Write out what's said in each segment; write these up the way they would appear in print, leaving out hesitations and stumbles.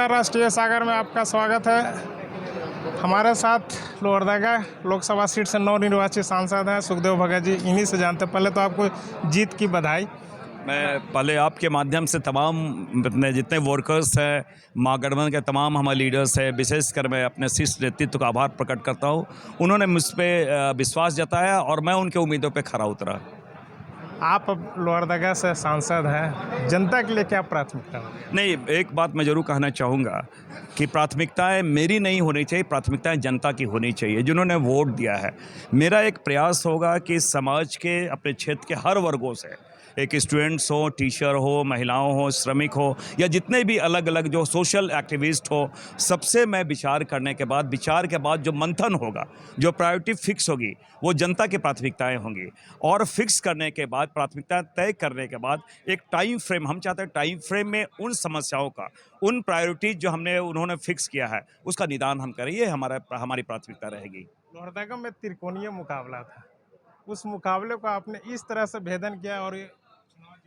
नमस्कार, राष्ट्रीय सागर में आपका स्वागत है। हमारे साथ लोहरदगा लोकसभा सीट से नवनिर्वाचित सांसद हैं सुखदेव भगत जी। इन्हीं से जानते हैं। पहले तो आपको जीत की बधाई। मैं पहले आपके माध्यम से तमाम अपने जितने वर्कर्स हैं, महागठबंधन के तमाम हमारे लीडर्स हैं, विशेषकर मैं अपने शीर्ष नेतृत्व का आभार प्रकट करता हूँ। उन्होंने मुझ पर विश्वास जताया और मैं उनके उम्मीदों पर खरा उतरा। आप अब लोहरदगा से सांसद हैं, जनता के लिए क्या प्राथमिकता है? नहीं, एक बात मैं ज़रूर कहना चाहूँगा कि प्राथमिकताएं मेरी नहीं होनी चाहिए, प्राथमिकताएं जनता की होनी चाहिए जिन्होंने वोट दिया है। मेरा एक प्रयास होगा कि समाज के अपने क्षेत्र के हर वर्गों से, एक स्टूडेंट्स हो, टीचर हो, महिलाओं हो, श्रमिक हो या जितने भी अलग अलग जो सोशल एक्टिविस्ट हो, सबसे मैं विचार के बाद जो मंथन होगा, जो प्रायोरिटी फिक्स होगी, वो जनता की प्राथमिकताएं होंगी। और फिक्स करने के बाद, प्राथमिकताएं तय करने के बाद एक टाइम फ्रेम, हम चाहते हैं टाइम फ्रेम में उन समस्याओं का, उन प्रायोरिटीज जो उन्होंने फिक्स किया है, उसका निदान हम करें। ये हमारी प्राथमिकता रहेगी। लोहरदगा में त्रिकोणीय मुकाबला था, उस मुकाबले को आपने इस तरह से भेदन किया और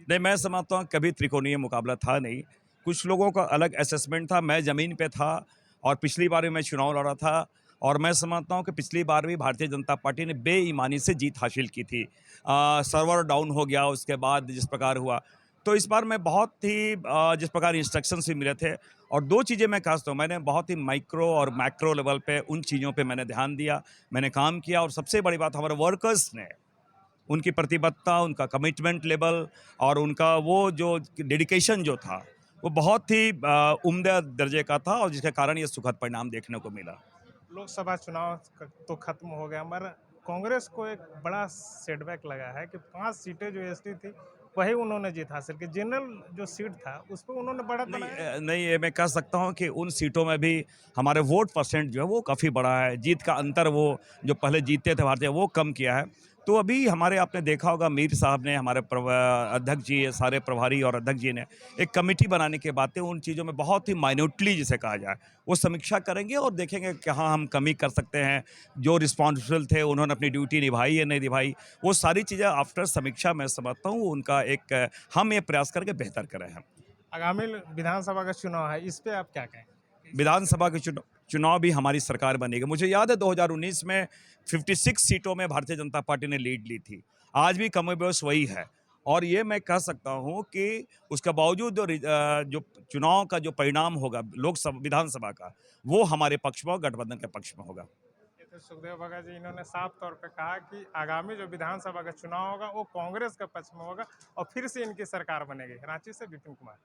नहीं, मैं समझता हूँ कभी त्रिकोणीय मुकाबला था नहीं। कुछ लोगों का अलग असेसमेंट था, मैं ज़मीन पे था और पिछली बार भी मैं चुनाव लड़ा था और मैं समझता हूँ कि पिछली बार भी भारतीय जनता पार्टी ने बेईमानी से जीत हासिल की थी। सर्वर डाउन हो गया उसके बाद जिस प्रकार हुआ, तो इस बार मैं बहुत ही जिस प्रकार इंस्ट्रक्शंस भी मिले थे और दो चीज़ें मैं खास तो मैंने बहुत ही माइक्रो और मैक्रो लेवल पे उन चीज़ों पे मैंने ध्यान दिया, मैंने काम किया और सबसे बड़ी बात हमारे वर्कर्स ने उनकी प्रतिबद्धता, उनका कमिटमेंट लेवल और उनका वो जो डेडिकेशन जो था, वो बहुत ही उम्दा दर्जे का था और जिसके कारण ये सुखद परिणाम देखने को मिला। लोकसभा चुनाव तो खत्म हो गया, मगर कांग्रेस को एक बड़ा सेटबैक लगा है कि 5 सीटें जो एसटी थी वही उन्होंने जीत हासिल की। जनरल जो सीट था उस पर उन्होंने बढ़त बनाया। नहीं, ये मैं कह सकता हूँ कि उन सीटों में भी हमारे वोट परसेंट जो है वो काफ़ी बड़ा है। जीत का अंतर वो जो पहले जीतते थे भारतीय, वो कम किया है। तो अभी हमारे आपने देखा होगा मीर साहब ने, हमारे अध्यक्ष जी, ये सारे प्रभारी और अध्यक्ष जी ने एक कमेटी बनाने के बातें उन चीज़ों में बहुत ही माइन्यूटली जिसे कहा जाए, वो समीक्षा करेंगे और देखेंगे कहाँ हम कमी कर सकते हैं। जो रिस्पॉन्सिबल थे उन्होंने अपनी ड्यूटी निभाई या नहीं निभाई, वो सारी चीज़ें आफ्टर समीक्षा मैं समझता हूँ उनका एक हम ये प्रयास करके बेहतर करें हम। आगामी विधानसभा का चुनाव है, इस पे आप क्या कहें? विधानसभा के चुनाव भी हमारी सरकार बनेगी। मुझे याद है 2019 में 56 सीटों में भारतीय जनता पार्टी ने लीड ली थी। आज भी कमोबेश वही है और ये मैं कह सकता हूँ कि उसके बावजूद जो चुनाव का जो परिणाम होगा लोकसभा विधानसभा का, वो हमारे पक्ष में और गठबंधन के पक्ष में होगा। ये तो सुखदेव भगत जी इन्होंने साफ तौर पे कहा कि आगामी जो विधानसभा का चुनाव होगा वो कांग्रेस के पक्ष में होगा और फिर से इनकी सरकार बनेगी। रांची से विपिन कुमार।